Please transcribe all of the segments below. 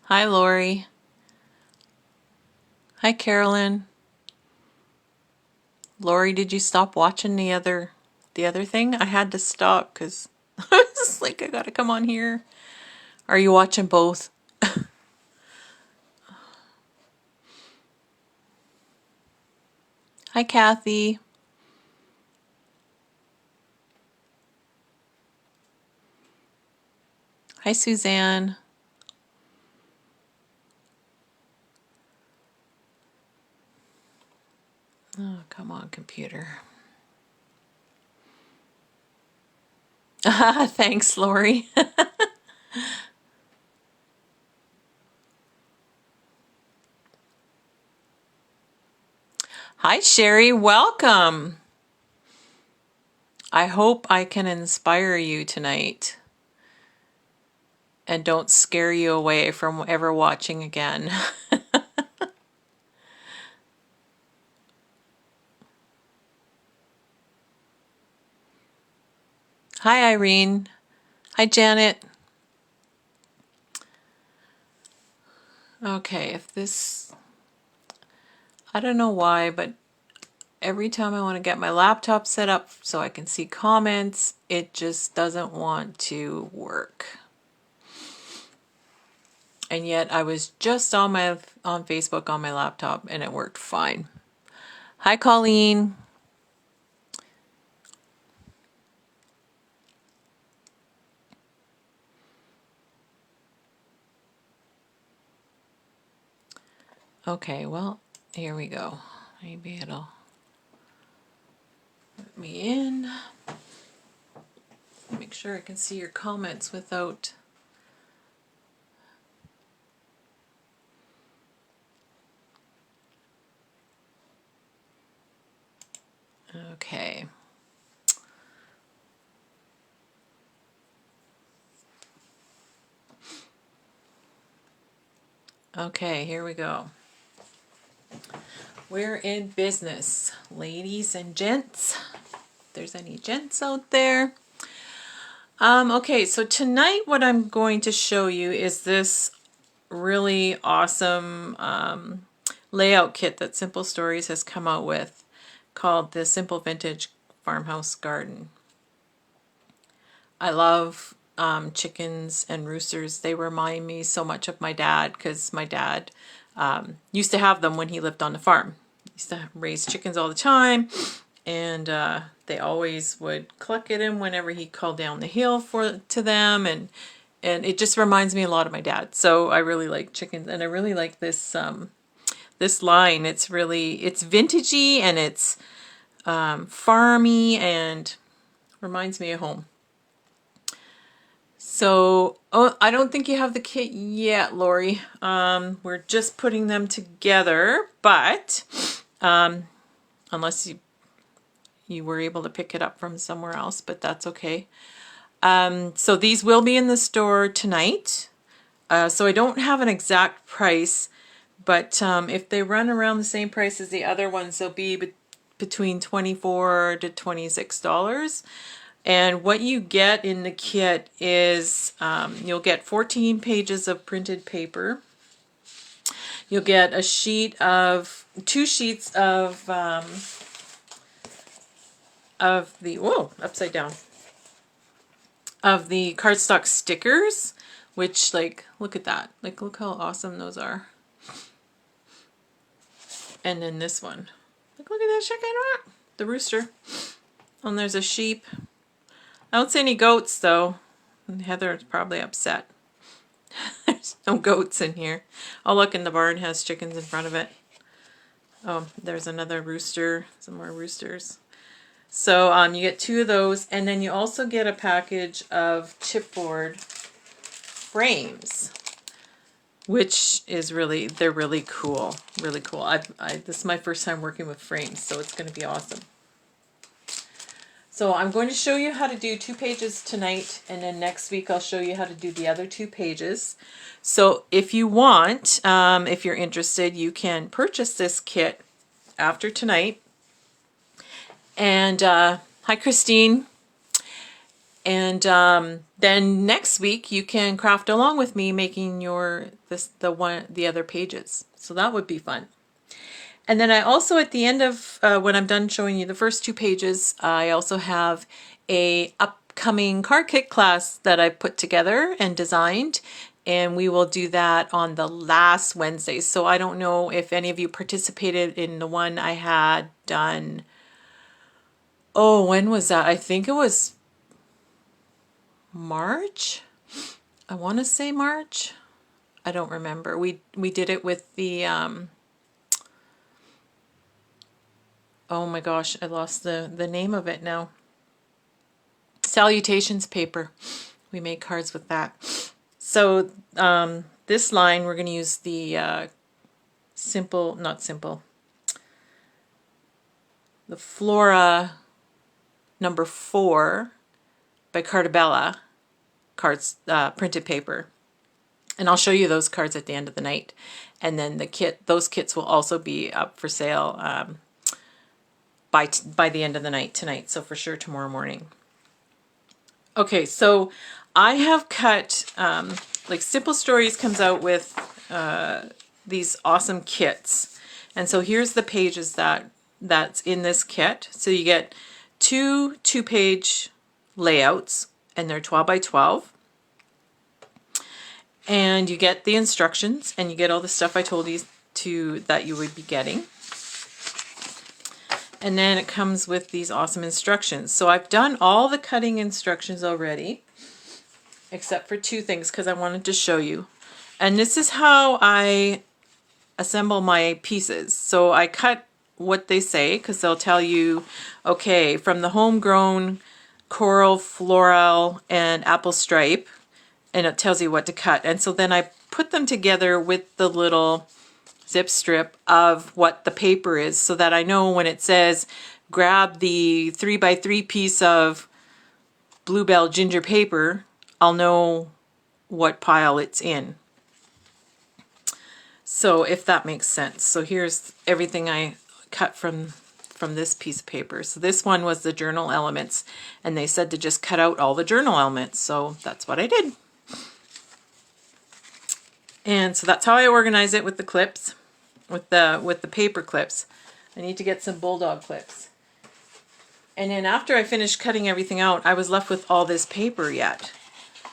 Hi, Lori. Hi, Carolyn. Lori, did you stop watching the other thing? I had to stop because I was like, I gotta come on here. Are you watching both? Hi, Kathy. Hi, Suzanne. Oh, come on, computer. Thanks, Lori. Hi, Sherry. Welcome. I hope I can inspire you tonight and don't scare you away from ever watching again. Hi, Irene. Hi, Janet. Okay, if this, I don't know why, but every time I want to get my laptop set up so I can see comments, it just doesn't want to work. And yet I was just on Facebook on my laptop and it worked fine. Hi, Colleen. Okay, well, here we go. Maybe it'll let me in. Make sure I can see your comments without. Okay. Okay, here we go. We're in business, ladies and gents. If there's any gents out there. Okay, so tonight what I'm going to show you is this really awesome layout kit that Simple Stories has come out with called the Simple Vintage Farmhouse Garden. I love chickens and roosters. They remind me so much of my dad because my dad used to have them when he lived on the farm. He used to raise chickens all the time, and they always would cluck at him whenever he called down the hill to them, and it just reminds me a lot of my dad. So I really like chickens, and I really like this this line. It's vintagey and it's farmy and reminds me of home. So, oh, I don't think you have the kit yet, Lori. We're just putting them together, but unless you were able to pick it up from somewhere else, but that's okay. So these will be in the store tonight. So I don't have an exact price, but if they run around the same price as the other ones, they'll be between $24 to $26. And what you get in the kit is you'll get 14 pages of printed paper. You'll get two sheets of the, whoa, upside down, of the cardstock stickers, which, like, look at that. Like, look how awesome those are. And then this one. Like, look at that chicken, the rooster. And there's a sheep. I don't see any goats, though. Heather's probably upset. There's no goats in here. Oh, look, and the barn has chickens in front of it. Oh, there's another rooster. Some more roosters. So you get two of those, and then you also get a package of chipboard frames, which is they're really cool. Really cool. This is my first time working with frames, so it's going to be awesome. So I'm going to show you how to do 2 pages tonight, and then next week I'll show you how to do the other 2 pages. So if you want, if you're interested, you can purchase this kit after tonight. And hi, Christine. And then next week you can craft along with me making the other pages. So that would be fun. And then I also, at the end of when I'm done showing you the first 2 pages, I also have a upcoming card kit class that I put together and designed, and we will do that on the last Wednesday. So I don't know if any of you participated in the one I had done. Oh, when was that? I think it was March. I want to say March. I don't remember. We did it with the oh my gosh, I lost the name of it now. Salutations paper. We made cards with that. So this line, we're going to use the the Flora number 4 by Cardabella cards, printed paper. And I'll show you those cards at the end of the night. And then those kits will also be up for sale by the end of the night tonight, so for sure tomorrow morning. Okay, so I have cut, like Simple Stories comes out with these awesome kits. And so here's the pages that's in this kit. So you get 2 2-page layouts, and they're 12 by 12. And you get the instructions, and you get all the stuff I told you that you would be getting. And then it comes with these awesome instructions. So I've done all the cutting instructions already, except for 2 things because I wanted to show you. And this is how I assemble my pieces. So I cut what they say because they'll tell you, okay, from the homegrown coral, floral, and apple stripe, and it tells you what to cut. And so then I put them together with the little zip strip of what the paper is, so that I know when it says grab the 3x3 piece of Bluebell ginger paper, I'll know what pile it's in. So if that makes sense. So here's everything I cut from this piece of paper. So this one was the journal elements, and they said to just cut out all the journal elements, so that's what I did. And so that's how I organize it with the clips, with the paper clips. I need to get some bulldog clips. And then after I finished cutting everything out, I was left with all this paper yet.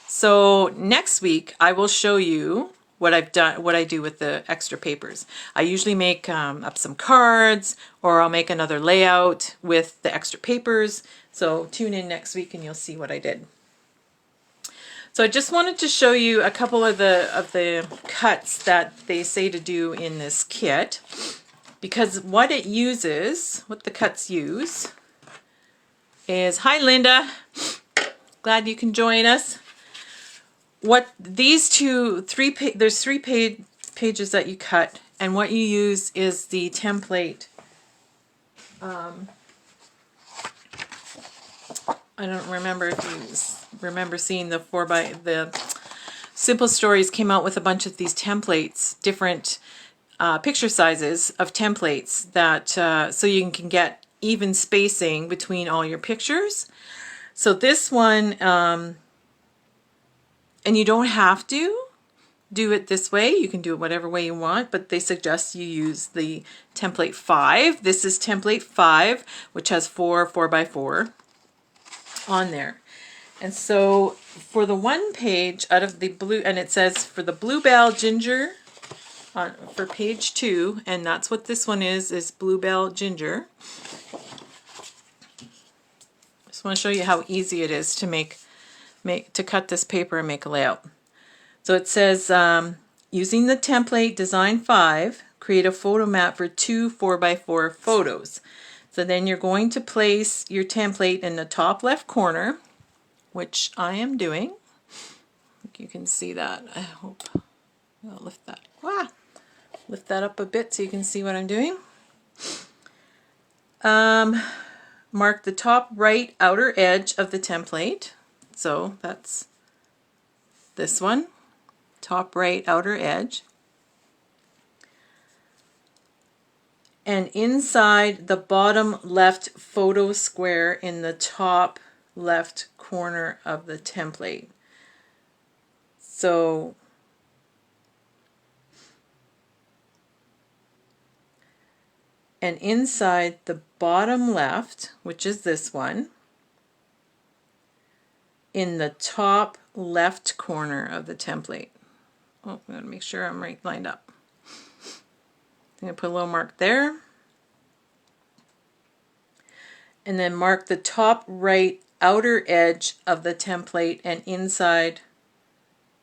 So next week I will show you what I've done, what I do with the extra papers. I usually make up some cards, or I'll make another layout with the extra papers. So tune in next week and you'll see what I did. So I just wanted to show you a couple of the cuts that they say to do in this kit, because what it uses, what the cuts use, is, hi Linda, glad you can join us. What these there's 3 pages that you cut, and what you use is the template. I don't remember if you remember seeing the the Simple Stories came out with a bunch of these templates, different picture sizes of templates that so you can get even spacing between all your pictures. So this one, and you don't have to do it this way. You can do it whatever way you want, but they suggest you use the template 5. This is template 5, which has 4 4x4 on there. And so for the 1 page out of the blue, and it says for the Bluebell ginger for page 2, and that's what this one is Bluebell ginger. Just want to show you how easy it is to cut this paper and make a layout. So it says using the template design 5, create a photo mat for 2 4x4 photos. So then you're going to place your template in the top left corner, which I am doing. You can see that. I hope I'll lift that. Lift that up a bit so you can see what I'm doing. Mark the top right outer edge of the template. So that's this one, top right outer edge. And inside the bottom left photo square in the top left corner of the template. So and inside the bottom left, which is this one, in the top left corner of the template. Oh, I'm going to make sure I'm right lined up. I'm going to put a little mark there. And then mark the top right outer edge of the template and inside.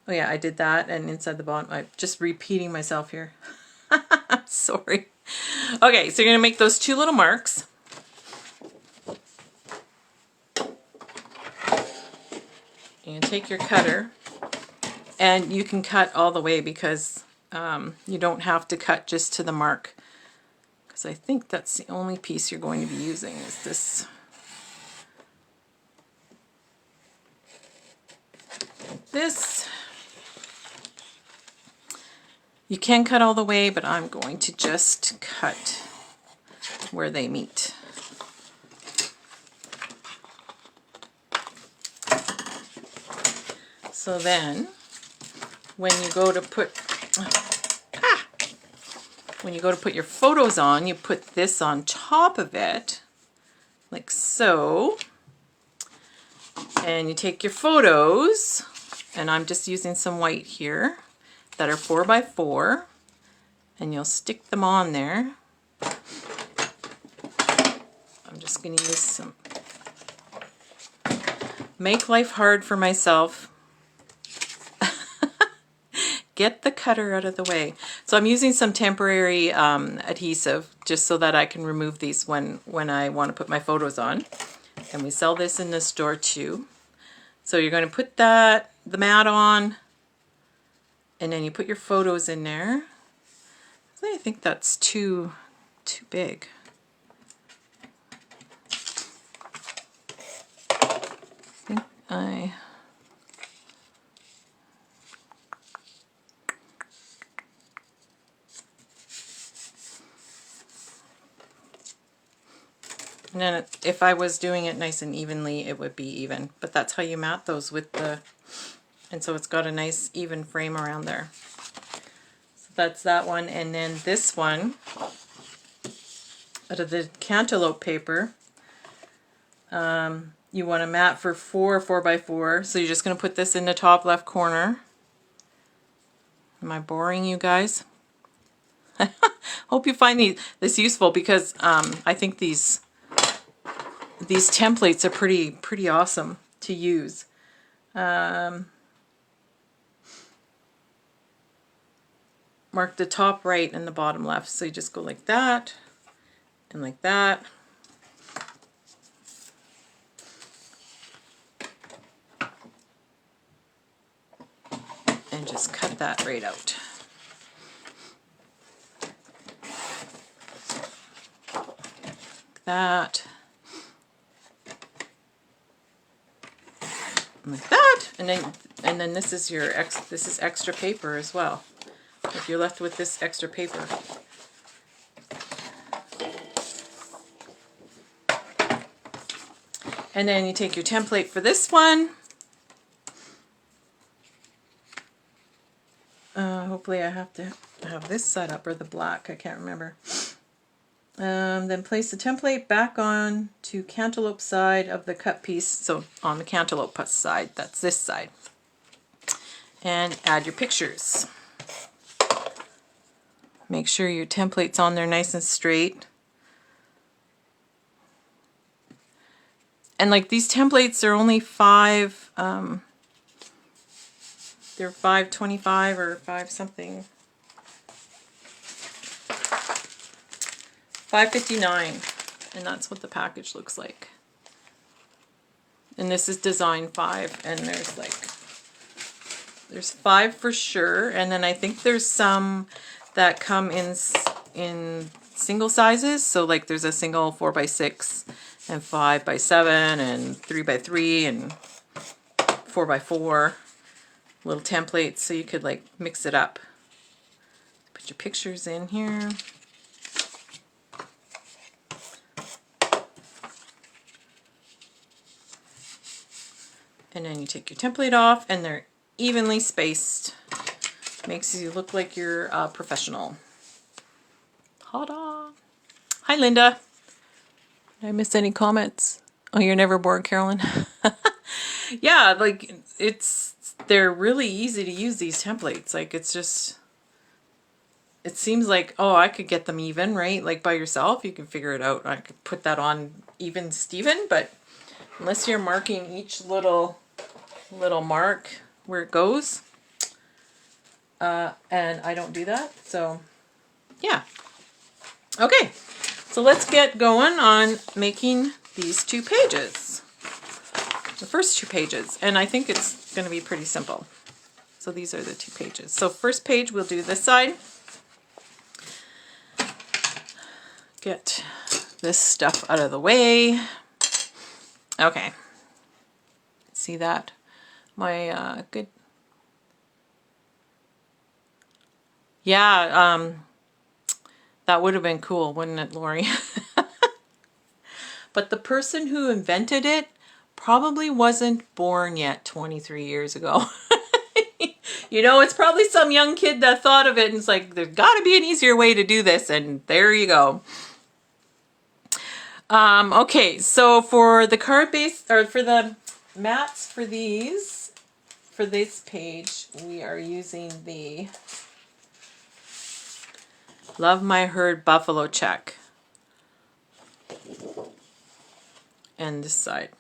Oh yeah, I did that, and inside the bottom. I'm just repeating myself here. Sorry. Okay, so you're going to make those two little marks. And take your cutter, and you can cut all the way because you don't have to cut just to the mark, because I think that's the only piece you're going to be using is this. This. You can cut all the way, but I'm going to just cut where they meet. So then, when you go to put your photos on, you put this on top of it, like so. And you take your photos, and I'm just using some white here that are 4x4, and you'll stick them on there. I'm just going to use some. Make life hard for myself. Get the cutter out of the way. So I'm using some temporary adhesive just so that I can remove these when I want to put my photos on. And we sell this in the store too. So you're going to put the mat on, and then you put your photos in there. I think that's too big. And then if I was doing it nice and evenly, it would be even. But that's how you mat those with the, and so it's got a nice even frame around there. So that's that one. And then this one, out of the cantaloupe paper, you want to mat for 4x4. So you're just going to put this in the top left corner. Am I boring you guys? Hope you find this useful, because I think these templates are pretty awesome to use. Mark the top right and the bottom left. So you just go like that and like that. And just cut that right out. Like that. Like that, and then this is this is extra paper as well. If you're left with this extra paper. And then you take your template for this one. Hopefully I have to have this set up, or the black, I can't remember. Then place the template back on to cantaloupe side of the cut piece. So on the cantaloupe side, that's this side. And add your pictures. Make sure your template's on there nice and straight. And like these templates are only they're $5.25 or $5 something. $5.59, and that's what the package looks like. And this is design 5, and there's 5 for sure, and then I think there's some that come in single sizes. So like there's a single 4x6 and 5x7 and 3x3 and 4x4 little templates, so you could like mix it up. Put your pictures in here. And then you take your template off, and they're evenly spaced. Makes you look like you're a professional. Ta-da! Hi, Linda. Did I miss any comments? Oh, you're never bored, Carolyn? Yeah, like, they're really easy to use, these templates. Like, it's just, it seems like, oh, I could get them even, right? Like, by yourself, you can figure it out. I could put that on even Steven, but unless you're marking each little mark where it goes, and I don't do that, so yeah. Okay, so let's get going on making these 2 pages. The first 2 pages, and I think it's going to be pretty simple. So these are the 2 pages. So first page, we'll do this side. Get this stuff out of the way. Okay. See that? My good. Yeah, that would have been cool, wouldn't it, Lori? But the person who invented it probably wasn't born yet 23 years ago. You know, it's probably some young kid that thought of it and it's like, there's got to be an easier way to do this, and there you go. Okay, so for the card base, or for the mats for this page, we are using the Love My Herd Buffalo Check. And this side.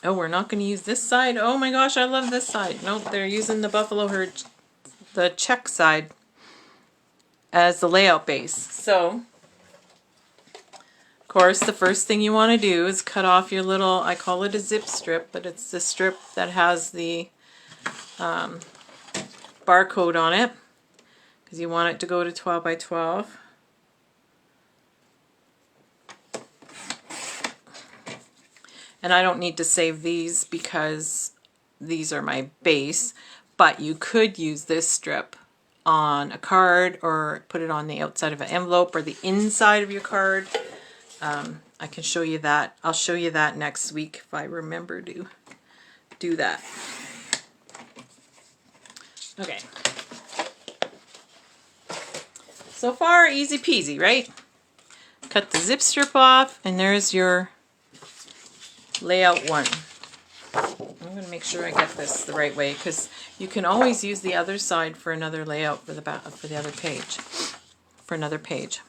Oh, we're not going to use this side. Oh my gosh, I love this side. Nope, they're using the Buffalo Herd, the check side, as the layout base. So, of course, the first thing you want to do is cut off your little, I call it a zip strip, but it's the strip that has the barcode on it, because you want it to go to 12 by 12. And I don't need to save these because these are my base, but you could use this strip on a card or put it on the outside of an envelope or the inside of your card. I can show you that. I'll show you that next week if I remember to do that. Okay. So far, easy peasy, right? Cut the zip strip off, and there's your layout 1. I'm going to make sure I get this the right way, because you can always use the other side for another layout for the other page, for another page.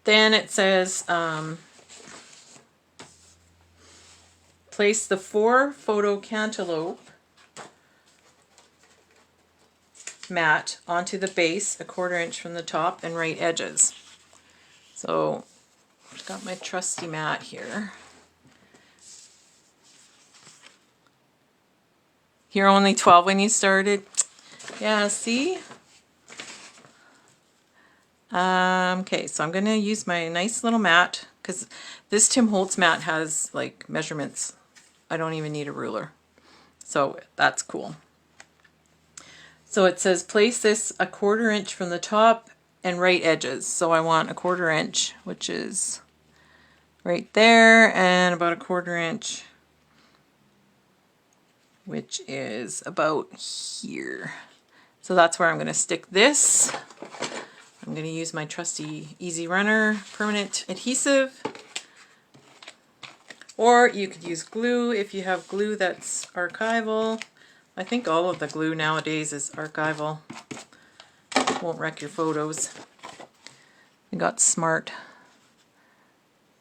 Then it says place the 4 photo cantaloupe mat onto the base 1/4 inch from the top and right edges. So I've got my trusty mat here. You're only 12 when you started? Yeah, see? Okay, so I'm going to use my nice little mat, because this Tim Holtz mat has like measurements. I don't even need a ruler. So that's cool. So it says place this 1/4 inch from the top and right edges. So I want 1/4 inch, which is right there, and about 1/4 inch, which is about here. So that's where I'm going to stick this. I'm going to use my trusty Easy Runner permanent adhesive, or you could use glue if you have glue that's archival. I think all of the glue nowadays is archival. Won't wreck your photos. We got smart.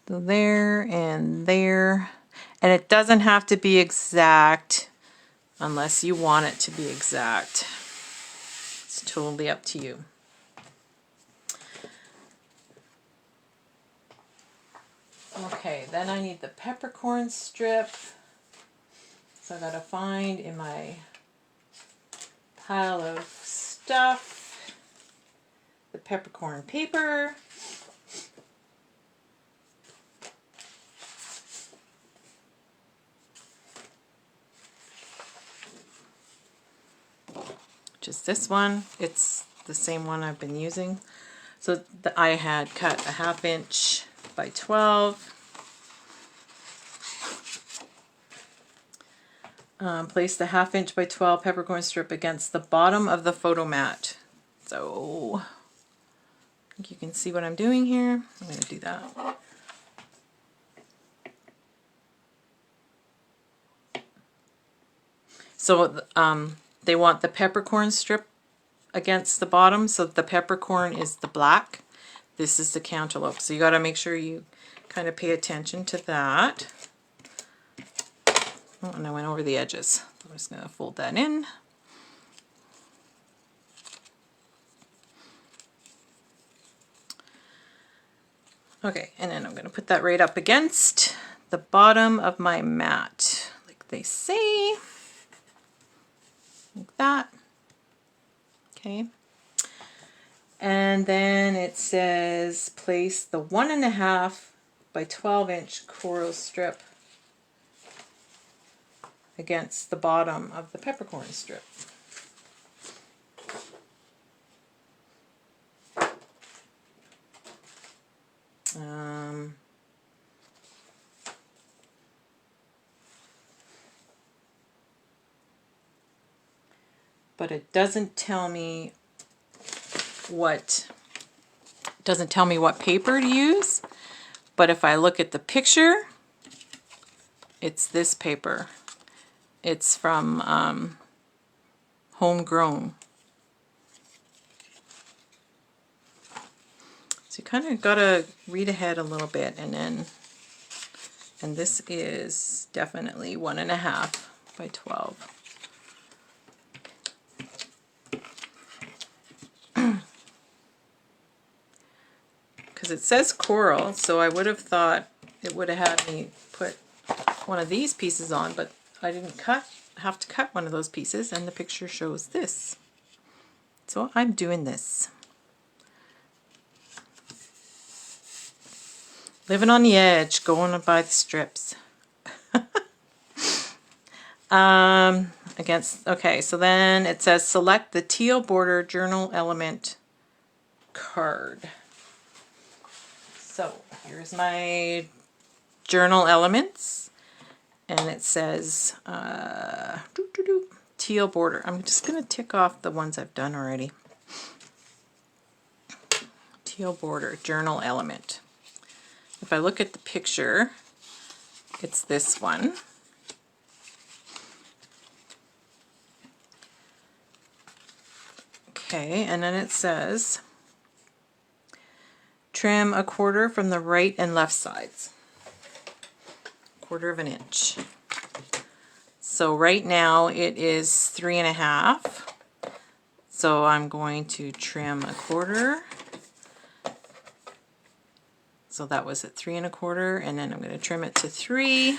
So there and there. And it doesn't have to be exact unless you want it to be exact. It's totally up to you. Okay, then I need the peppercorn strip. So I gotta find in my pile of stuff the peppercorn paper. Just this one. It's the same one I've been using. So I had cut 1/2 inch by 12. Place the 1/2 inch by 12 peppercorn strip against the bottom of the photo mat. So I think you can see what I'm doing here. I'm going to do that. So they want the peppercorn strip against the bottom, so the peppercorn is the black. This is the cantaloupe. So you got to make sure you kind of pay attention to that. Oh, and I went over the edges. I'm just going to fold that in. Okay, and then I'm going to put that right up against the bottom of my mat, like they say. Like that. Okay. And then it says place the 1.5 by 12 inch coral strip against the bottom of the peppercorn strip. But it doesn't tell me what paper to use. But if I look at the picture, it's this paper. It's from Homegrown. So you kind of gotta read ahead a little bit, and this is definitely 1.5 by 12. Because it says coral, so I would have thought it would have had me put one of these pieces on, but I didn't have to cut one of those pieces, and the picture shows this. So I'm doing this. Living on the edge, going by the strips. Okay, so then it says select the teal border journal element card. So here's my journal elements, and it says teal border. I'm just going to tick off the ones I've done already. Teal border journal element. If I look at the picture, it's this one. Okay, and then it says trim 1/4 from the right and left sides. 1/4 inch. So right now it is 3.5. So I'm going to trim 1/4. So that was at 3.25, and then I'm going to trim it to 3.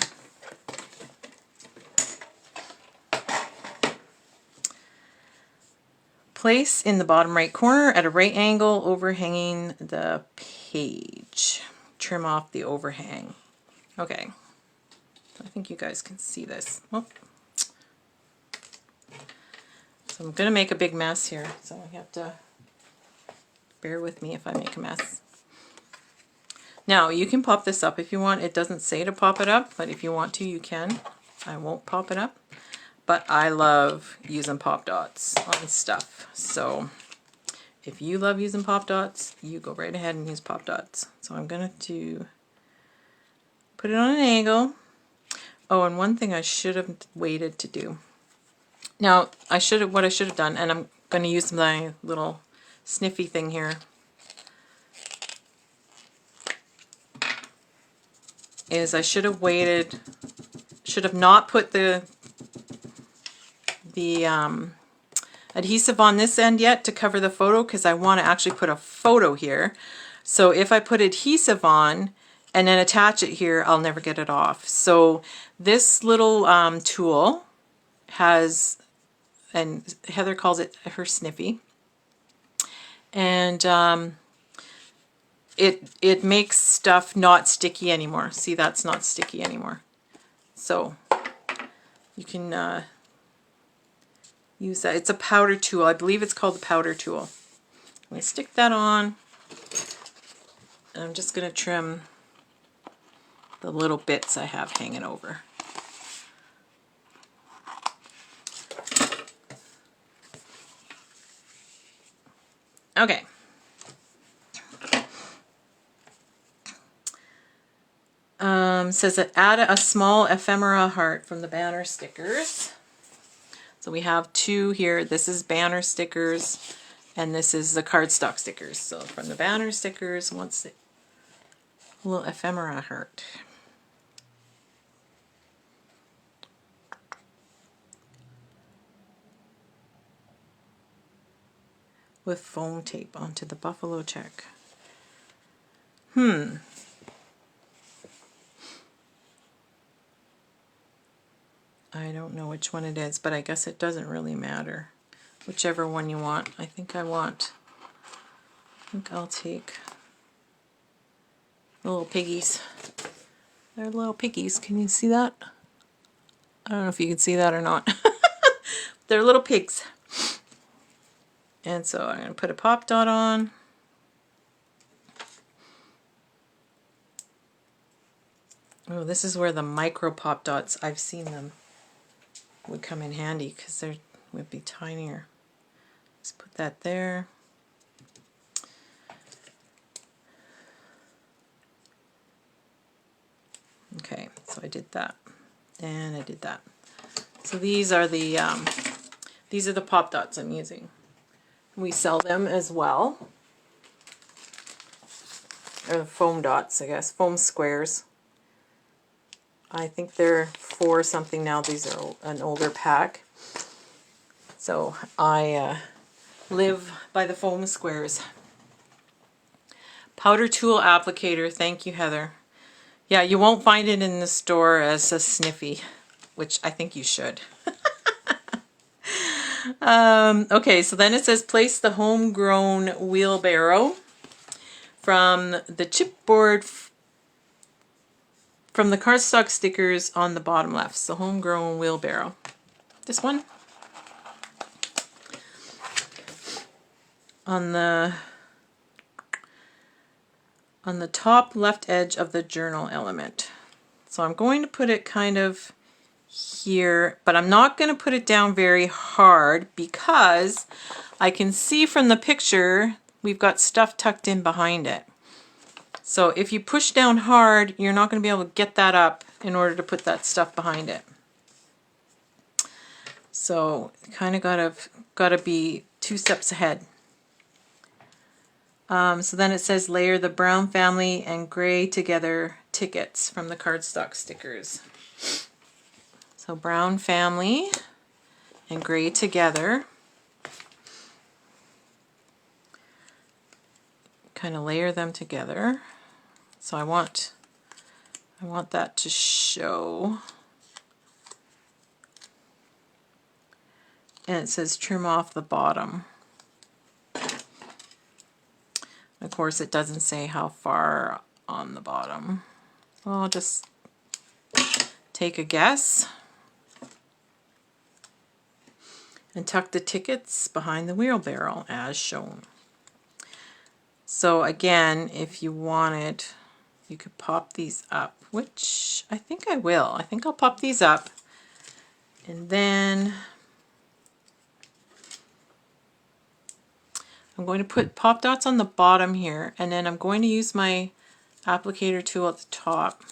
Place in the bottom right corner at a right angle overhanging the page. Trim off the overhang. Okay, I think you guys can see this. Oh. So I'm going to make a big mess here, so you have to bear with me if I make a mess. Now you can pop this up if you want. It doesn't say to pop it up, but if you want to, you can. I won't pop it up. But I love using pop dots on stuff. So if you love using pop dots, you go right ahead and use pop dots. So I'm going to put it on an angle. Oh, and one thing I should have waited to do. Now, what I should have done, and I'm going to use my little sniffy thing here, is I should have waited, should have not put the adhesive on this end yet to cover the photo, because I want to actually put a photo here. So if I put adhesive on and then attach it here, I'll never get it off. So this little tool has, and Heather calls it her sniffy, and it makes stuff not sticky anymore. See, that's not sticky anymore. So you can use that. It's a powder tool. I believe it's called the powder tool. I'm going to stick that on, and I'm just going to trim the little bits I have hanging over. Okay. Says that add a small ephemera heart from the banner stickers. So we have two here. This is banner stickers, and this is the cardstock stickers. So from the banner stickers, what's the little ephemera heart? With foam tape onto the buffalo check. I don't know which one it is, but I guess it doesn't really matter. Whichever one you want. I think I'll take the little piggies. They're little piggies. Can you see that? I don't know if you can see that or not. They're little pigs. And so I'm going to put a pop dot on. Oh, this is where the micro pop dots, I've seen them, would come in handy because they would be tinier. Let's put that there. Okay, so I did that, and I did that. So these are the pop dots I'm using. We sell them as well, or foam dots, I guess, foam squares. I think they're 4 something now. These are an older pack. So I live by the foam squares. Powder tool applicator. Thank you, Heather. Yeah, you won't find it in the store as a sniffy, which I think you should. Okay, so then it says place the homegrown wheelbarrow from the chipboard from the cardstock stickers on the bottom left. So homegrown wheelbarrow. This one. On the top left edge of the journal element. So I'm going to put it kind of here, but I'm not going to put it down very hard because I can see from the picture we've got stuff tucked in behind it. So if you push down hard, you're not going to be able to get that up in order to put that stuff behind it. So kind of gotta be 2 steps ahead. So then it says layer the brown family and gray together tickets from the cardstock stickers. So brown family and gray together. Kind of layer them together. So I want that to show. And it says trim off the bottom. Of course, it doesn't say how far on the bottom. I'll just take a guess and tuck the tickets behind the wheelbarrow as shown. So again, if you wanted, you could pop these up, which I think I will. I think I'll pop these up, and then I'm going to put pop dots on the bottom here, and then I'm going to use my applicator tool at the top.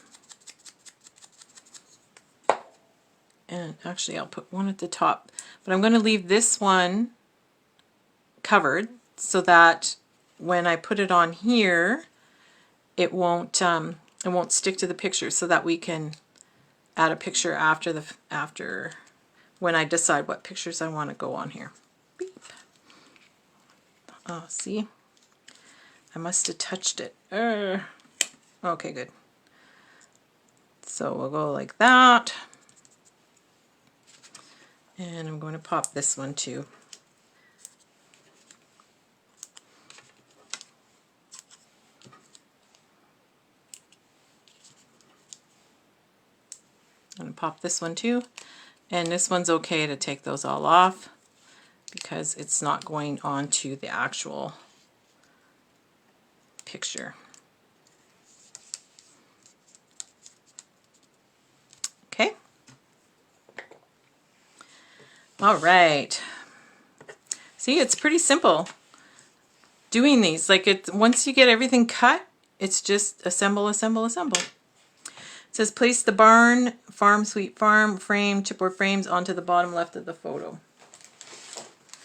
And actually I'll put one at the top, but I'm going to leave this one covered so that when I put it on here, it won't stick to the picture, so that we can add a picture after when I decide what pictures I want to go on here. Beep. Oh, see? I must have touched it. Okay, good. So we'll go like that. And I'm going to pop this one too. I'm going to pop this one too. And this one's okay to take those all off because it's not going onto the actual picture. Okay. All right. See, it's pretty simple. doing these. Like once you get everything cut, it's just assemble, assemble, assemble. It says place the barn, farm, sweet farm frame, chipboard frames onto the bottom left of the photo.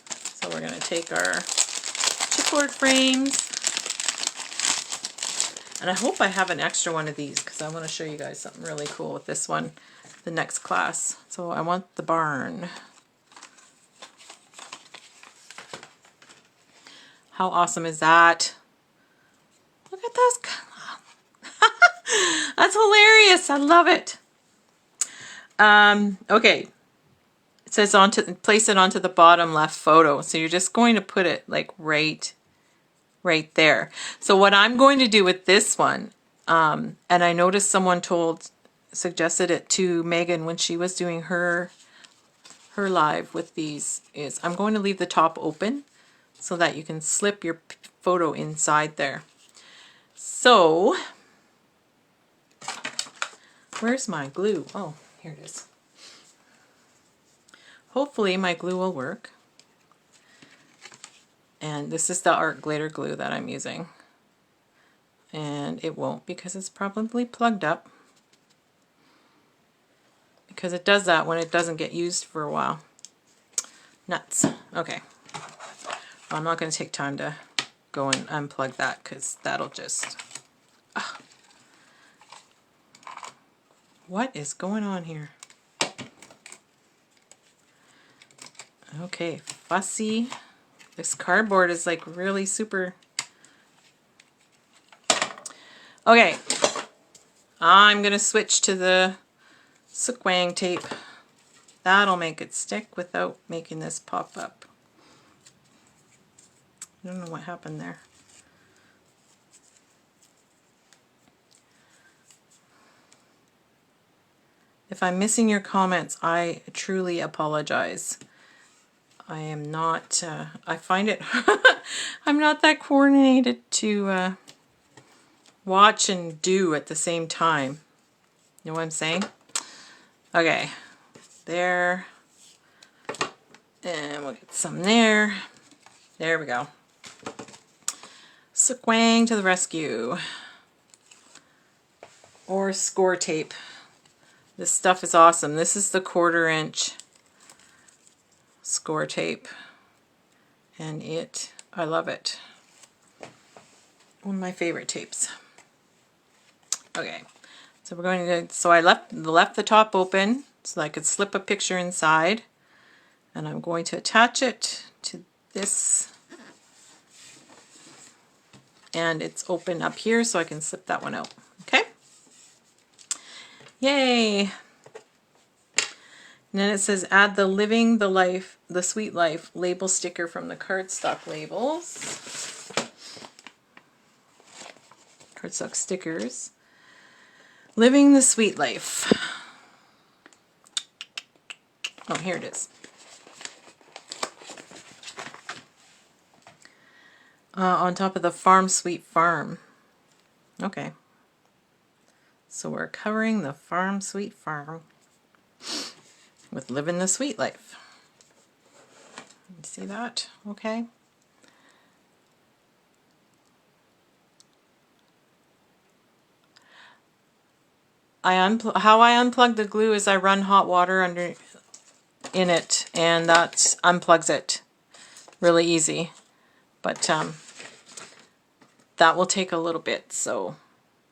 So we're going to take our chipboard frames. And I hope I have an extra one of these because I want to show you guys something really cool with this one, the next class. So I want the barn. How awesome is that? Look at those. That's hilarious. I love it. Okay. It says place it onto the bottom left photo. So you're just going to put it like right there. So what I'm going to do with this one, and I noticed someone suggested it to Megan when she was doing her live with these, is I'm going to leave the top open so that you can slip your photo inside there. So, where's my glue? Oh, here it is. Hopefully my glue will work. And this is the art glitter glue that I'm using. And it won't because it's probably plugged up. Because it does that when it doesn't get used for a while. Nuts. Okay. Well, I'm not going to take time to go and unplug that because that'll just... What is going on here? Okay, fussy. This cardboard is like really super... Okay, I'm going to switch to the sequang tape. That'll make it stick without making this pop up. I don't know what happened there. If I'm missing your comments, I truly apologize. I am not, I find it, I'm not that coordinated to watch and do at the same time. You know what I'm saying? Okay, there, and we'll get some there. There we go. Sequang to the rescue. Or score tape. This stuff is awesome. This is the 1/4 inch score tape. And I love it. One of my favorite tapes. Okay, so we're going to, so I left the top open so I could slip a picture inside. And I'm going to attach it to this. And it's open up here so I can slip that one out. Okay? Yay! And then it says add the living the life, the sweet life label sticker from the cardstock labels. Cardstock stickers. Living the sweet life. Oh, here it is. On top of the Farm Sweet Farm. Okay. So we're covering the Farm Sweet Farm with Living the Sweet Life. You see that? Okay. How I unplug the glue is I run hot water in it, and that unplugs it really easy. But that will take a little bit, so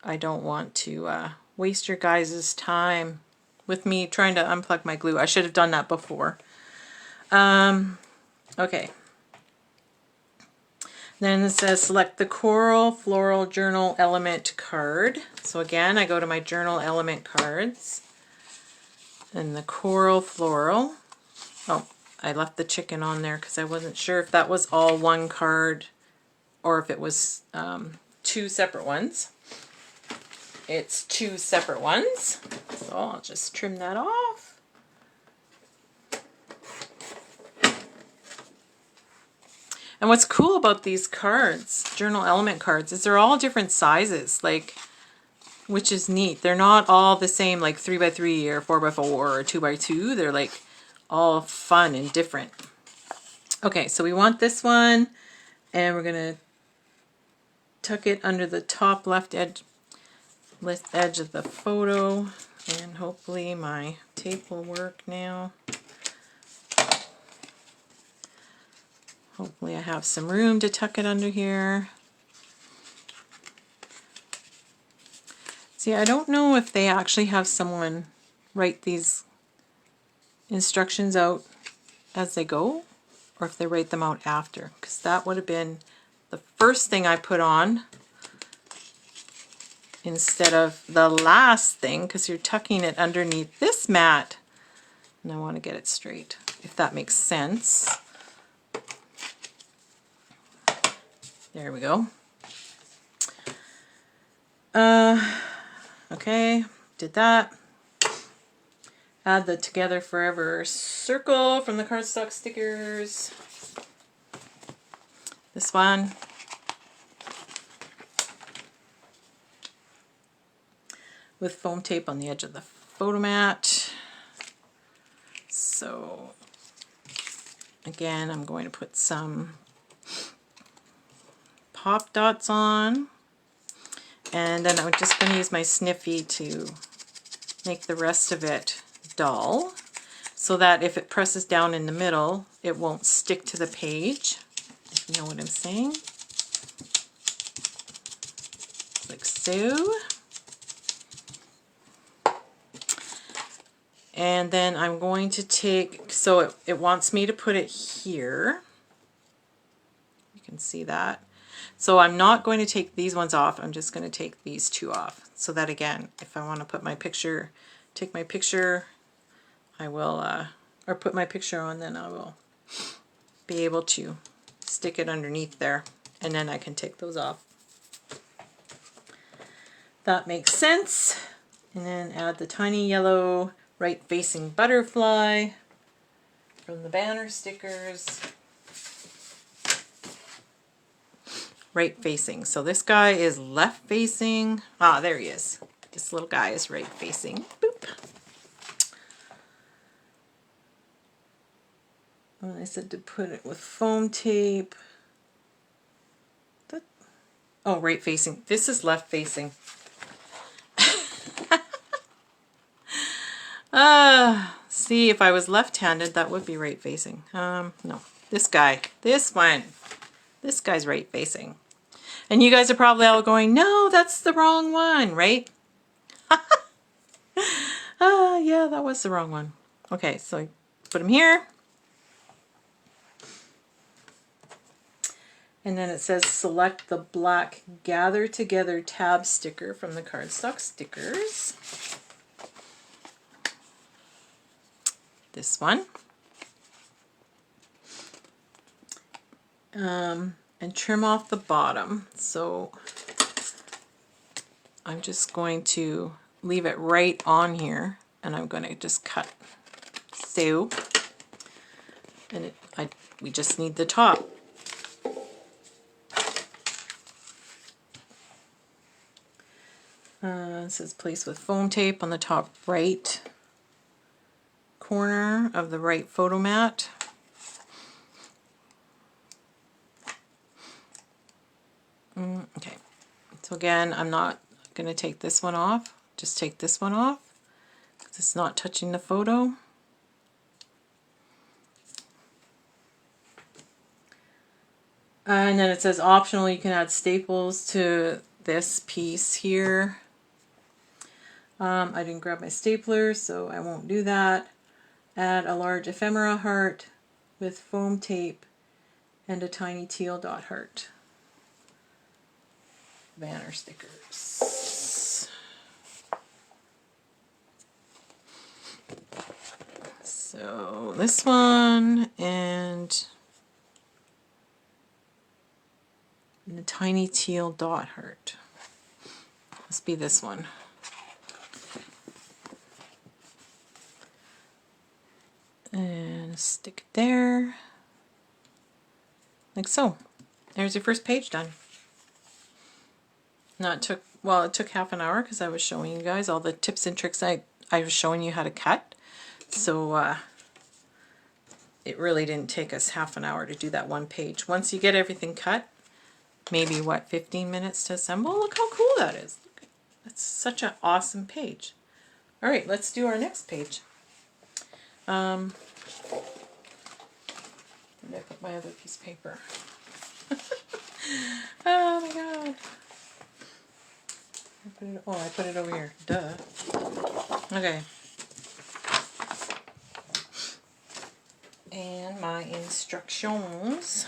I don't want to waste your guys' time with me trying to unplug my glue. I should have done that before. Okay. Then it says select the Coral Floral Journal Element card. So again, I go to my Journal Element cards. And the Coral Floral. Oh, I left the chicken on there because I wasn't sure if that was all one card or if it was 2 separate ones. It's 2 separate ones. So I'll just trim that off. And what's cool about these cards, Journal Element cards, is they're all different sizes, like, which is neat. They're not all the same, like 3x3 or 4x4 or 2x2. They're like all fun and different. Okay, so we want this one, and we're gonna tuck it under the top left edge of the photo, and hopefully my tape will work now. Hopefully I have some room to tuck it under here. See, I don't know if they actually have someone write these instructions out as they go, or if they write them out after, because that would have been the first thing I put on instead of the last thing, because you're tucking it underneath this mat. And I want to get it straight, if that makes sense. There we go. Okay, did that. Add the Together Forever circle from the Cardstock stickers. This one. With foam tape on the edge of the photo mat. So again, I'm going to put some pop dots on, and then I'm just going to use my Sniffy to make the rest of it dull, so that if it presses down in the middle, it won't stick to the page, if you know what I'm saying. Like so. And then I'm going to take, so it wants me to put it here. You can see that. So I'm not going to take these ones off, I'm just going to take these two off. So that again, if I want to put my picture, take my picture, I will, or put my picture on, then I will be able to stick it underneath there, and then I can take those off. That makes sense. And then add the tiny yellow right facing butterfly from the banner stickers. Right facing. So this guy is left facing. Ah, there he is. This little guy is right facing. Boop. And I said to put it with foam tape. Oh, right facing. This is left facing. See, if I was left-handed, that would be right facing. No, this guy, this one, this guy's right facing. And you guys are probably all going, no, that's the wrong one, right? Yeah, that was the wrong one. Okay, so I put him here. And then it says select the black Gather Together tab sticker from the Cardstock stickers. This one. And trim off the bottom. So I'm just going to leave it right on here, and I'm going to just cut so. And we just need the top. It says place with foam tape on the top right corner of the right photo mat. Okay, so again, I'm not going to take this one off, just take this one off because it's not touching the photo. And then it says optional, you can add staples to this piece here. I didn't grab my stapler, so I won't do that. Add a large ephemera heart with foam tape and a tiny teal dot heart. Banner stickers. So this one and the tiny teal dot heart. Must be this one. And stick it there, like so. There's your first page done. Now it took, well, it took half an hour because I was showing you guys all the tips and tricks. I was showing you how to cut. So it really didn't take us half an hour to do that one page. Once you get everything cut, maybe what, 15 minutes to assemble. Look how cool that is. That's such an awesome page. All right, let's do our next page. Where did I put my other piece of paper? Oh my god. I put it over here. Duh. Okay. And my instructions.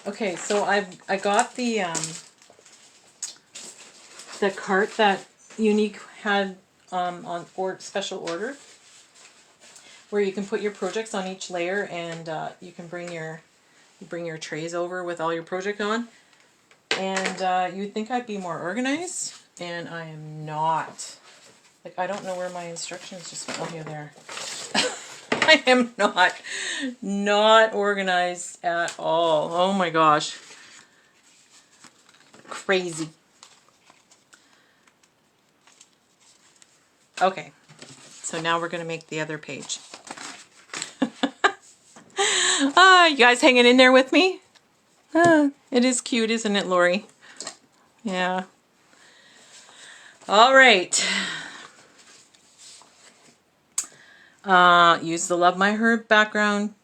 Okay, so I got the cart that Unique had on special order, where you can put your projects on each layer, and you can bring your trays over with all your project on. And you'd think I'd be more organized, and I am not. Like, I don't know where my instructions just went. Oh, here, there. I am not organized at all. Oh my gosh. Crazy. Okay, so now we're going to make the other page. You guys hanging in there with me? It is cute, isn't it, Lori? Yeah. All right. Use the Love My Herb background.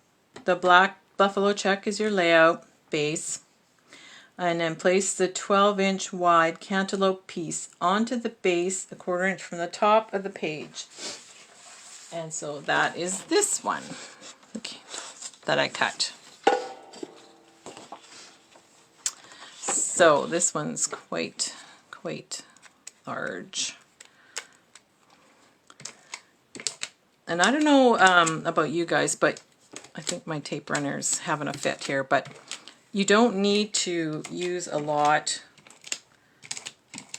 The black buffalo check is your layout base. And then place the 12-inch wide cantaloupe piece onto the base, a 1/4 inch from the top of the page. And so that is this one, okay, that I cut. So this one's quite large. And I don't know about you guys, but I think my tape runner's having a fit here, but you don't need to use a lot.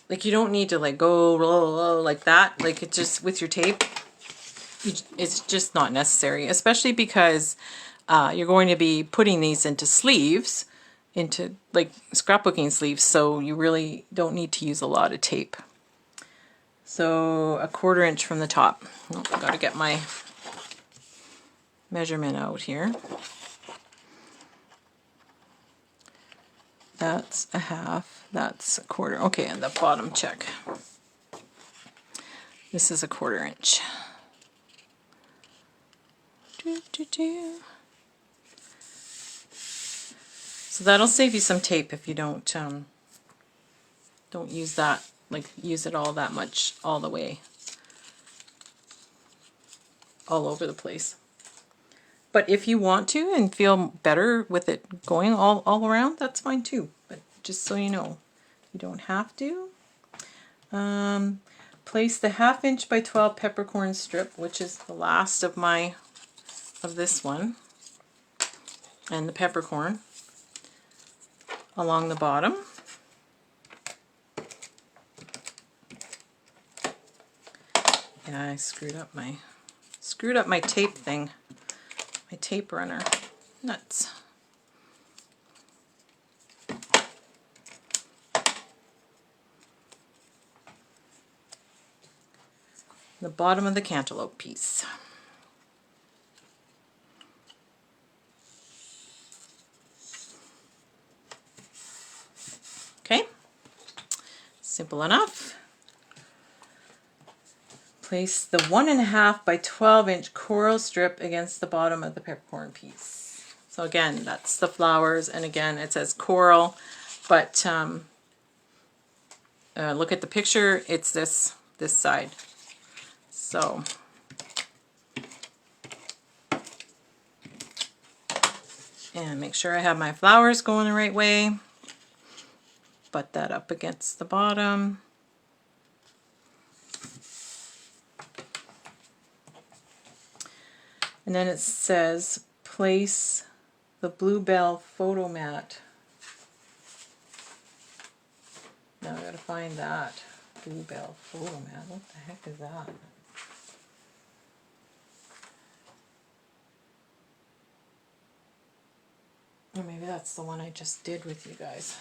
Like, you don't need to like go like that. Like, it just, with your tape, it's just not necessary, especially because you're going to be putting these into sleeves, into like scrapbooking sleeves, so you really don't need to use a lot of tape. So a 1/4 inch from the top. Oh, I gotta get my measurement out here. That's a 1/2, that's a 1/4. Okay, and the bottom check. This is a 1/4 inch. So that'll save you some tape if you don't use that, like use it all that much all the way, all over the place. But if you want to and feel better with it going all around, that's fine too. But just so you know, you don't have to. Place the 1/2 inch by 12 peppercorn strip, which is the last of this one, and the peppercorn along the bottom. Yeah, I screwed up my tape thing, my tape runner. Nuts. The bottom of the cantaloupe piece. Okay, simple enough. Place the 1.5 by 12 inch coral strip against the bottom of the peppercorn piece. So again, that's the flowers, and again it says coral, but look at the picture, it's this side. So and make sure I have my flowers going the right way. Butt that up against the bottom. And then it says place the bluebell photo mat. Now I gotta find that. Bluebell photo mat. What the heck is that? Or maybe that's the one I just did with you guys.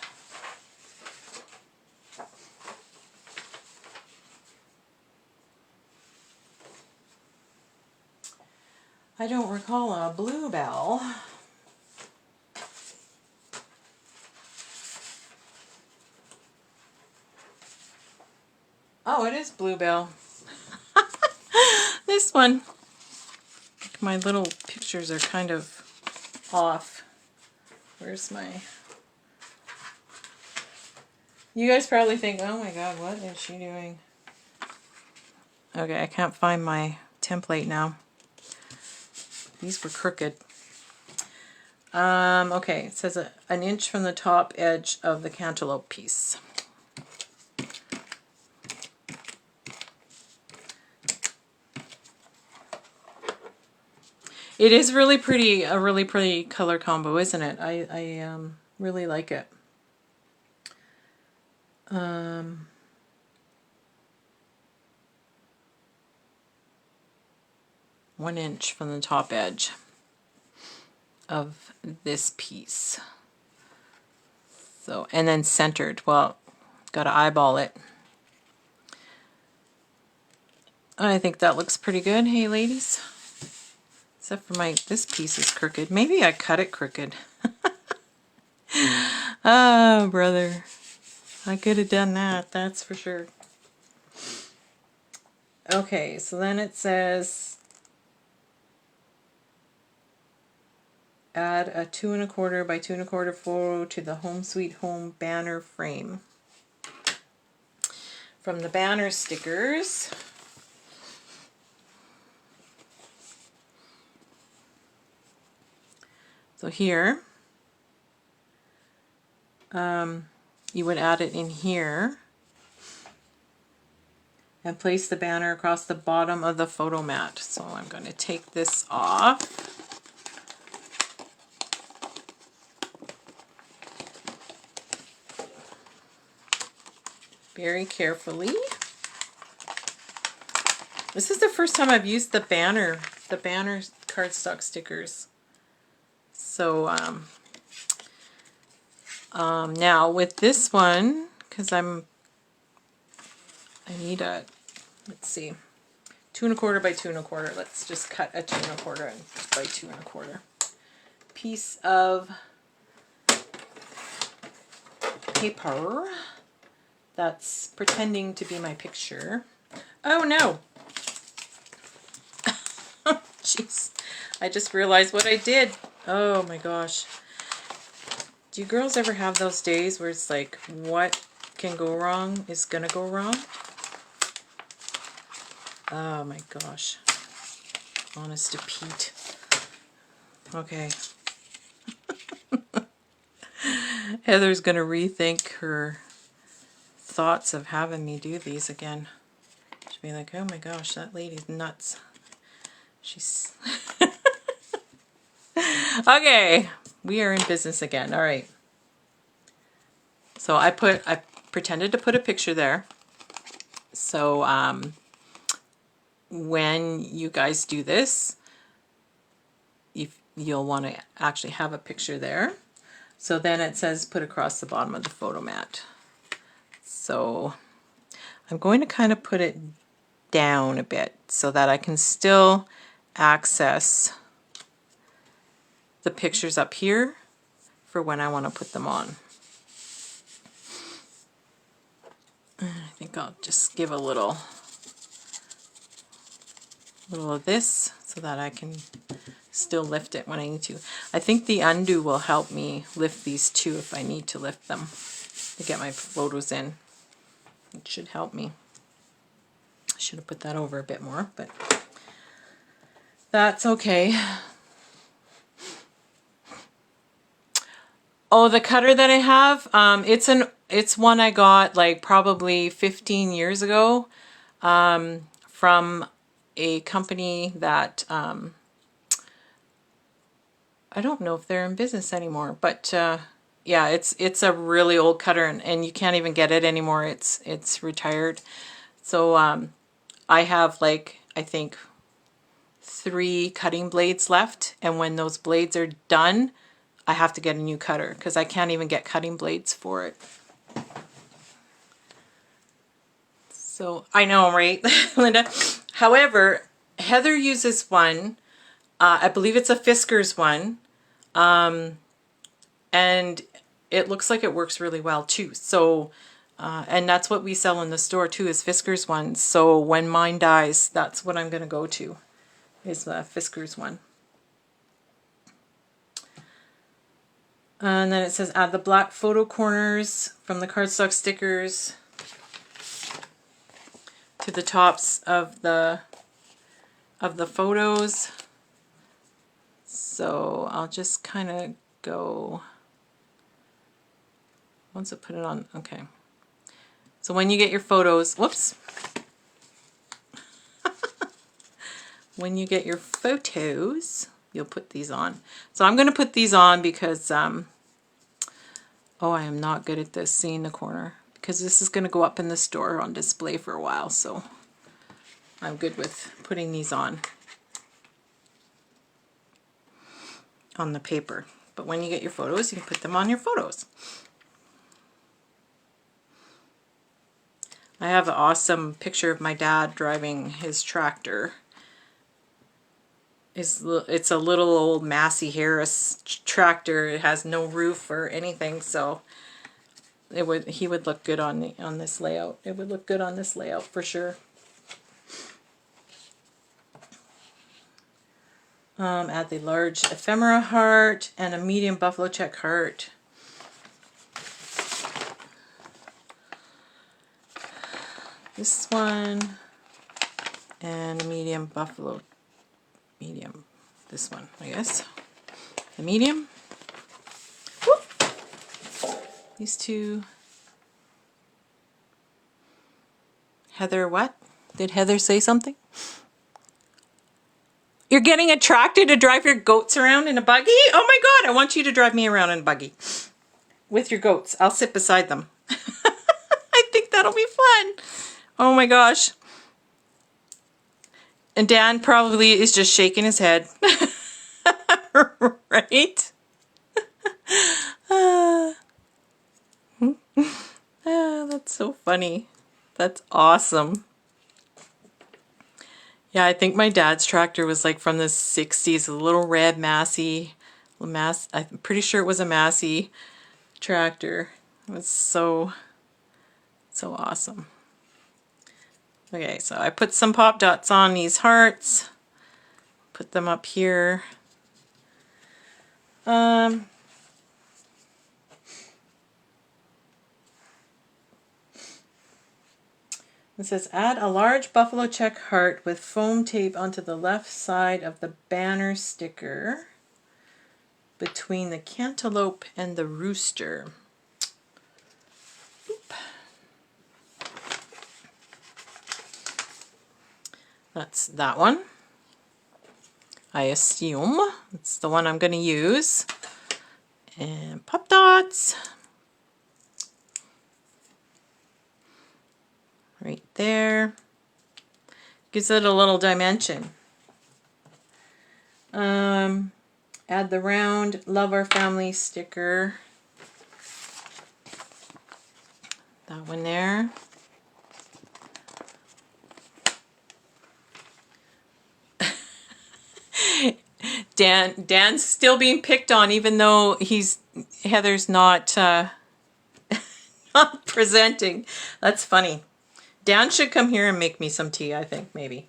I don't recall a bluebell. Oh, it is bluebell. This one. My little pictures are kind of off. Where's my... You guys probably think, oh my god, what is she doing? Okay, I can't find my template now. These were crooked. Okay, it says an inch from the top edge of the cantaloupe piece. It is really pretty, a really pretty color combo, isn't it? I really like it. 1 inch from the top edge of this piece. So, and then centered. Well, gotta eyeball it. I think that looks pretty good. Hey, ladies. Except for this piece is crooked. Maybe I cut it crooked. Oh, brother. I could have done that, that's for sure. Okay, so then it says add a 2 1/4 by 2 1/4 photo to the Home Sweet Home banner frame. From the banner stickers. So here, you would add it in here and place the banner across the bottom of the photo mat. So I'm going to take this off. Very carefully. This is the first time I've used the banner cardstock stickers. So now with this one, because I need a, let's see, 2 1/4 by 2 1/4. Let's just cut a 2 1/4 by 2 1/4 piece of paper that's pretending to be my picture. Oh no! Jeez, I just realized what I did. Oh my gosh. Do you girls ever have those days where it's like, what can go wrong is gonna go wrong? Oh my gosh. Honest to Pete. Okay. Heather's gonna rethink her thoughts of having me do these again. She'll be like, oh my gosh, that lady's nuts. She's... Okay, we are in business again. All right. So I pretended to put a picture there. So when you guys do this, you'll want to actually have a picture there. So then it says put across the bottom of the photo mat. So I'm going to kind of put it down a bit so that I can still access the pictures up here for when I want to put them on. I think I'll just give a little of this so that I can still lift it when I need to. I think the undo will help me lift these too if I need to lift them to get my photos in. It should help me. I should have put that over a bit more, but that's okay. Oh, the cutter that I have, it's one I got like probably 15 years ago from a company that I don't know if they're in business anymore, but yeah, it's a really old cutter, and you can't even get it anymore. It's retired. So I have like, I think 3 cutting blades left, and when those blades are done, I have to get a new cutter because I can't even get cutting blades for it. So I know, right, Linda? However, Heather uses one I believe it's a Fiskars one. And it looks like it works really well too. So, and that's what we sell in the store too, is Fiskars ones. So when mine dies, that's what I'm going to go to, is the Fiskars one. And then it says add the black photo corners from the cardstock stickers to the tops of the photos. So I'll just kind of go, once I put it on, okay. So when you get your photos, whoops. When you get your photos, you'll put these on. So I'm going to put these on because, oh, I am not good at this, seeing the corner. Because this is going to go up in the store on display for a while, so I'm good with putting these on the paper. But when you get your photos, you can put them on your photos. I have an awesome picture of my dad driving his tractor. It's a little old Massey Harris tractor. It has no roof or anything, so he would look good on this layout. It would look good on this layout for sure. Add the large ephemera heart and a medium buffalo check heart. This one and a medium buffalo, this one, I guess. The medium. Whoop. These two. Heather, what? Did Heather say something? You're getting a tractor to drive your goats around in a buggy? Oh my God, I want you to drive me around in a buggy with your goats. I'll sit beside them. I think that'll be fun. Oh my gosh. And Dan probably is just shaking his head. Right? That's so funny. That's awesome. Yeah, I think my dad's tractor was like from the 60s, a little red Massey. I'm pretty sure it was a Massey tractor. It was so awesome. Okay, so I put some pop dots on these hearts. Put them up here. It says add a large buffalo check heart with foam tape onto the left side of the banner sticker between the cantaloupe and the rooster. Oop. That's that one. I assume it's the one I'm going to use. And pop dots. Right there. Gives it a little dimension. Add the round Love Our Family sticker. That one there. Dan's still being picked on, even though Heather's not not presenting. That's funny. Dan should come here and make me some tea, I think, maybe.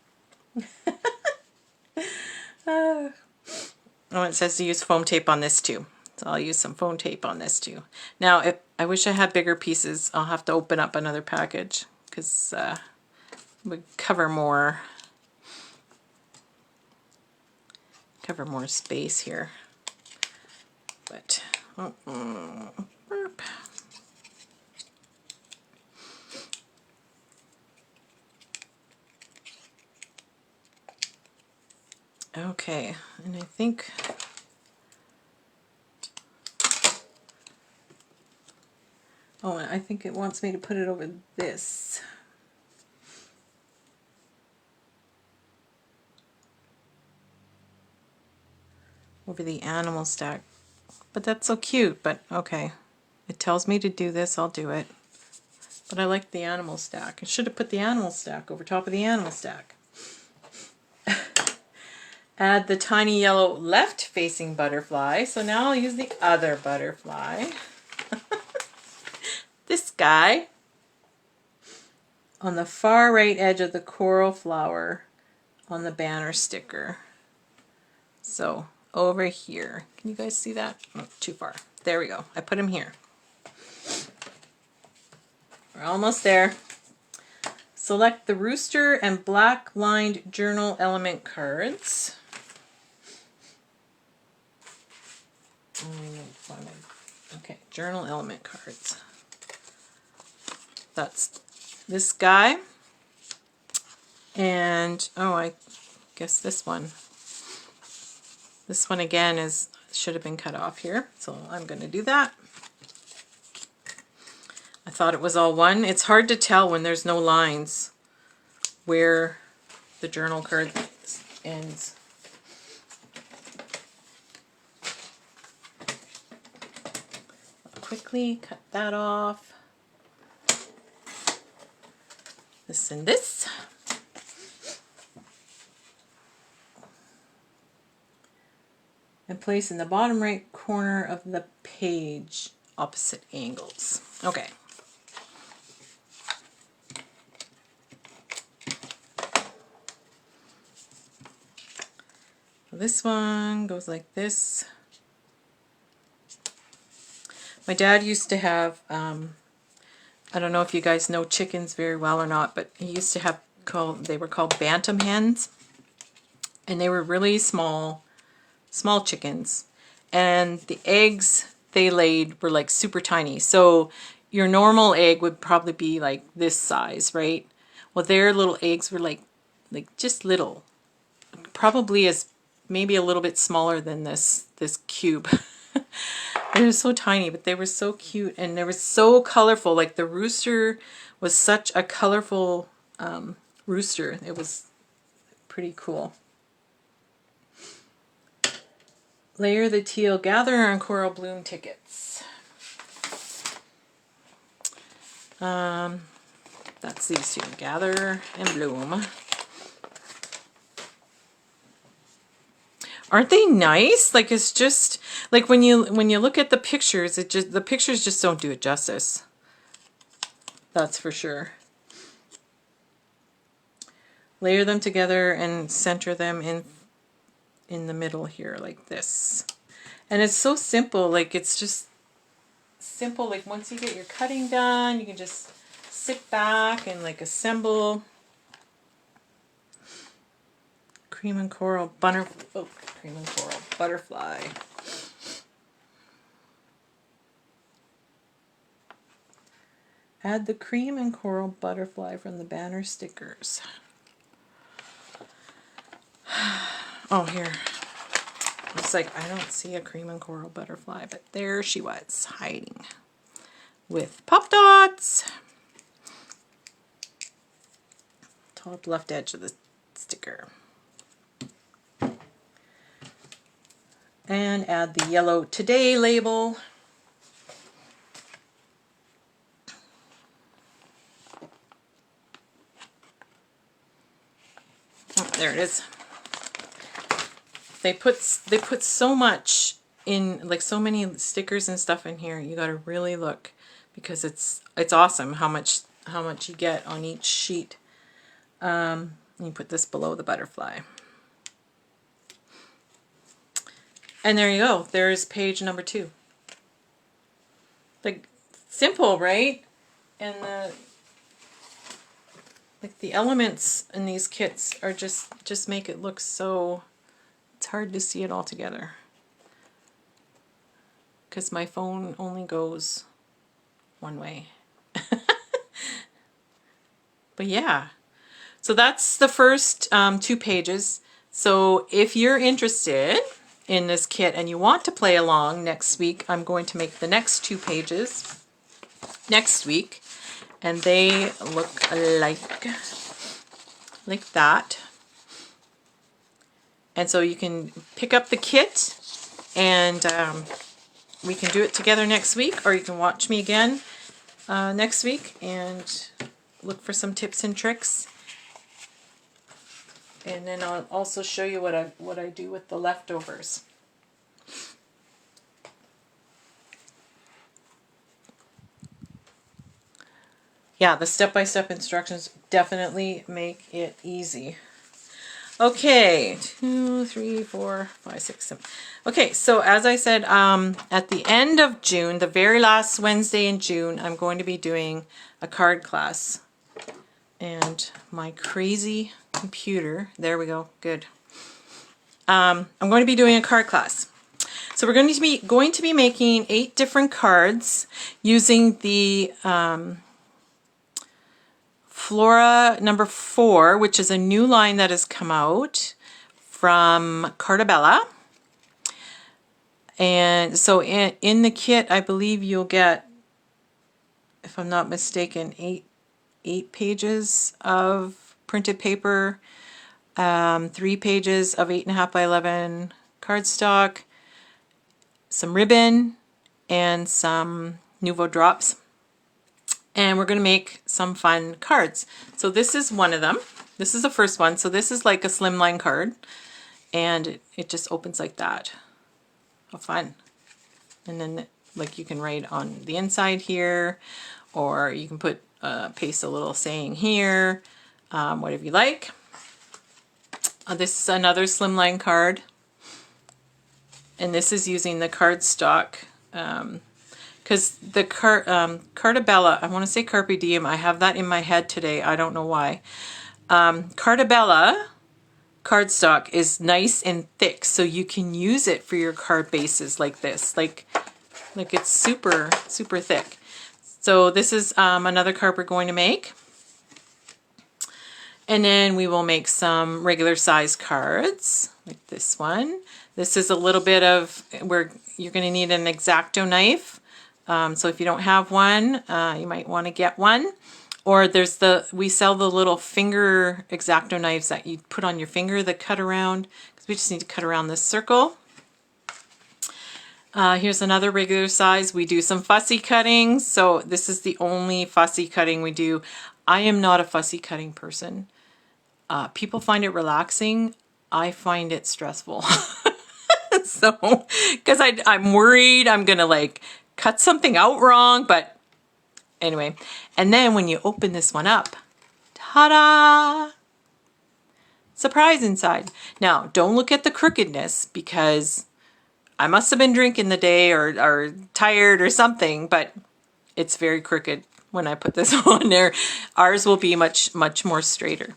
Oh, it says to use foam tape on this too. So I'll use some foam tape on this too. Now, I wish I had bigger pieces. I'll have to open up another package because it would cover more space here. But, burp. Okay, and I think it wants me to put it over this. Over the animal stack. But that's so cute, but okay. It tells me to do this, I'll do it. But I like the animal stack. I should have put the animal stack over top of the animal stack. Add the tiny yellow left-facing butterfly. So now I'll use the other butterfly. This guy on the far right edge of the coral flower on the banner sticker. So over here. Can you guys see that? Oh, too far. There we go. I put him here. We're almost there. Select the rooster and black lined journal element cards. Okay, journal element cards. That's this guy. And, oh, I guess this one. This one again should have been cut off here, so I'm going to do that. I thought it was all one. It's hard to tell when there's no lines where the journal card ends. I'll quickly cut that off. This and this. And place in the bottom right corner of the page, opposite angles. Okay. This one goes like this. My dad used to have, I don't know if you guys know chickens very well or not, but he used to have, they were called bantam hens. And they were really small chickens. And the eggs they laid were like super tiny. So your normal egg would probably be like this size, right? Well, their little eggs were like just little. Probably as maybe a little bit smaller than this cube. They were so tiny, but they were so cute and they were so colorful. Like the rooster was such a colorful rooster. It was pretty cool. Layer the teal, gather on coral bloom tickets. That's these two, gather and bloom. Aren't they nice? Like it's just like when you look at the pictures, the pictures just don't do it justice. That's for sure. Layer them together and center them in the middle here like this. And it's so simple, like it's just simple. Like once you get your cutting done, you can just sit back and like assemble. Cream and coral butterfly. Add the cream and coral butterfly from the banner stickers. Oh, here. It's like I don't see a cream and coral butterfly, but there she was, hiding with pop dots. Top left edge of the sticker. And add the yellow today label. Oh, there it is. They put so much in, like so many stickers and stuff in here. You got to really look because it's awesome how much you get on each sheet. You put this below the butterfly. And there you go. There's page number 2. Like simple, right? And the elements in these kits are just make it look so. It's hard to see it all together because my phone only goes one way. But yeah, so that's the first 2 pages. So if you're interested in this kit and you want to play along next week, I'm going to make the next 2 pages next week, and they look like that. And so you can pick up the kit and we can do it together next week, or you can watch me again next week and look for some tips and tricks. And then I'll also show you what I do with the leftovers. Yeah, the step-by-step instructions definitely make it easy. Okay, 2, 3, 4, 5, 6, 7. Okay, so as I said, at the end of June, the very last Wednesday in June, I'm going to be doing a card class. And my crazy computer, there we go, good. I'm going to be doing a card class. So we're going to be making 8 different cards using the Flora number 4, which is a new line that has come out from Cardstock. And so in the kit, I believe you'll get, if I'm not mistaken, 8 pages of printed paper, 3 pages of 8.5 by 11 cardstock, some ribbon, and some Nuvo drops. And we're going to make some fun cards. So this is one of them. This is the first one. So this is like a slimline card. And it just opens like that. How fun. And then like you can write on the inside here. Or you can put paste a little saying here. Whatever you like. This is another slimline card. And this is using the cardstock. Because the Cardabella, I want to say Carpe Diem, I have that in my head today, I don't know why. Cardabella cardstock is nice and thick, so you can use it for your card bases like this. Like it's super, super thick. So this is another card we're going to make. And then we will make some regular size cards, like this one. This is a little bit of, where you're going to need an X-Acto knife. So if you don't have one, you might want to get one. Or there's we sell the little finger X-Acto knives that you put on your finger that cut around, because we just need to cut around this circle. Here's another regular size. We do some fussy cutting. So this is the only fussy cutting we do. I am not a fussy cutting person. People find it relaxing. I find it stressful. So, because I'm worried I'm going to like cut something out wrong, but anyway. And then when you open this one up, ta-da! Surprise inside. Now, don't look at the crookedness, because I must have been drinking the day or tired or something, but it's very crooked when I put this on there. Ours will be much, much more straighter.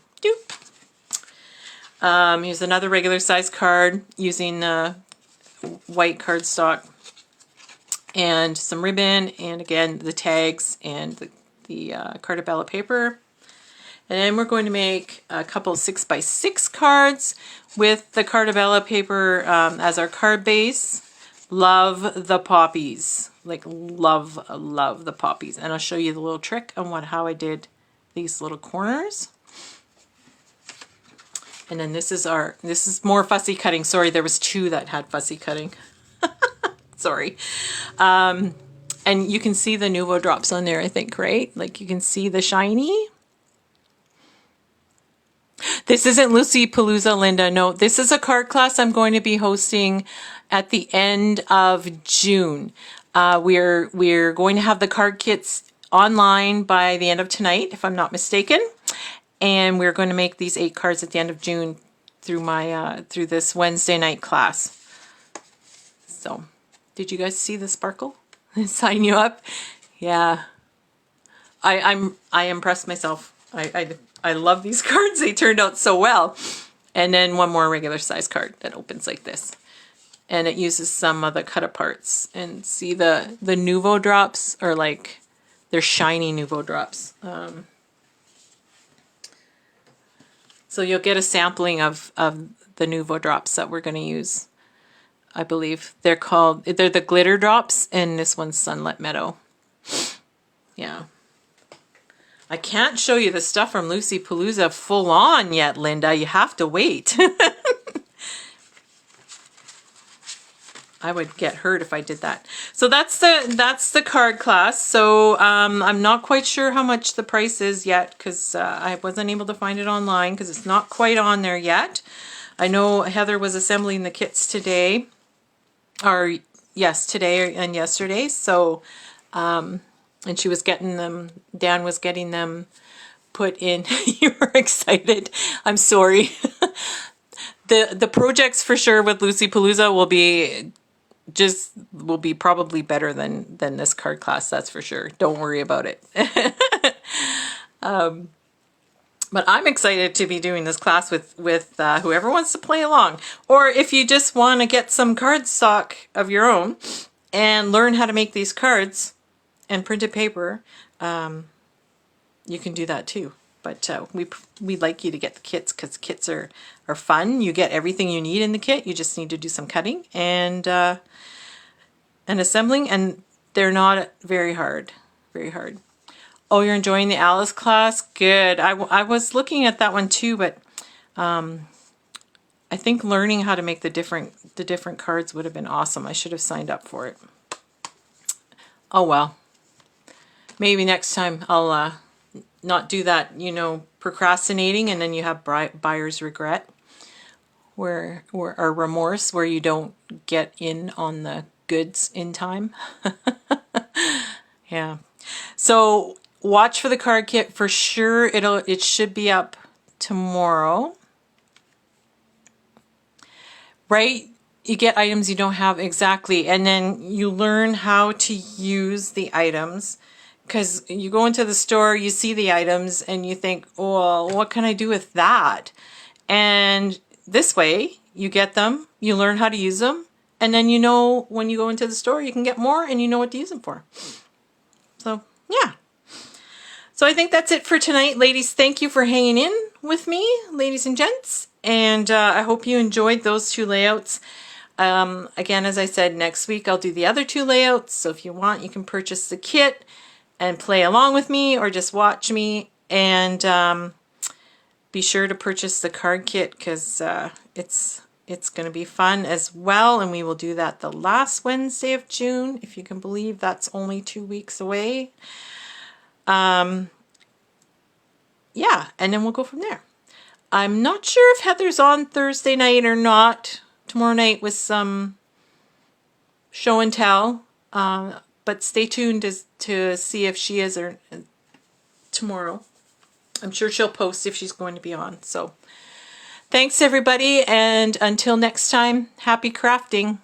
Here's another regular size card using white cardstock and some ribbon, and again the tags and the Cardabella paper. And then we're going to make a couple 6x6 cards with the Cardabella paper as our card base. Love the poppies, like love the poppies. And I'll show you the little trick on how I did these little corners. And then this is more fussy cutting. Sorry, there was 2 that had fussy cutting. Sorry. And you can see the Nuvo drops on there, I think, right? Like you can see the shiny. This isn't Lucy Palooza, Linda. No, this is a card class I'm going to be hosting at the end of June. We're going to have the card kits online by the end of tonight, if I'm not mistaken. And we're going to make these 8 cards at the end of June through my through this Wednesday night class. So, did you guys see the sparkle? Sign you up? Yeah. I impressed myself. I love these cards. They turned out so well. And then one more regular size card that opens like this. And it uses some of the cut aparts. And see the Nuvo drops are like, they're shiny Nuvo drops. So you'll get a sampling of the Nuvo drops that we're going to use. I believe they're the glitter drops, and this one's Sunlit Meadow. Yeah. I can't show you the stuff from Lucy Palooza full on yet, Linda. You have to wait. I would get hurt if I did that. So that's the card class. So I'm not quite sure how much the price is yet because I wasn't able to find it online because it's not quite on there yet. I know Heather was assembling the kits today, or yes, today and yesterday. So, and she was getting them, Dan was getting them put in. You were excited. I'm sorry. The projects for sure with Lucy Palooza will be probably better than this card class, that's for sure. Don't worry about it. But I'm excited to be doing this class with whoever wants to play along. Or if you just want to get some cardstock of your own and learn how to make these cards and printed paper, you can do that too. But we'd like you to get the kits because kits are fun. You get everything you need in the kit. You just need to do some cutting and assembling, and they're not very hard. Very hard. Oh, you're enjoying the Alice class? Good. I was looking at that one too, but I think learning how to make the different cards would have been awesome. I should have signed up for it. Oh well. Maybe next time I'll not do that, procrastinating, and then you have buyer's regret or remorse where you don't get in on the goods in time. Yeah. So watch for the card kit for sure. It should be up tomorrow. Right? You get items you don't have, exactly, and then you learn how to use the items. Because you go into the store, you see the items, and you think, oh, what can I do with that? And this way, you get them, you learn how to use them, and then when you go into the store, you can get more, and you know what to use them for. So, yeah. So I think that's it for tonight, ladies. Thank you for hanging in with me, ladies and gents. And I hope you enjoyed those two layouts. Again, as I said, next week I'll do the other two layouts. So if you want, you can purchase the kit and play along with me or just watch me, and be sure to purchase the card kit because it's going to be fun as well, and we will do that the last Wednesday of June, if you can believe that's only 2 weeks away. Yeah, and then we'll go from there. I'm not sure if Heather's on Thursday night or not, tomorrow night with some show and tell. But stay tuned to see if she is or tomorrow. I'm sure she'll post if she's going to be on. So thanks everybody, and until next time, happy crafting.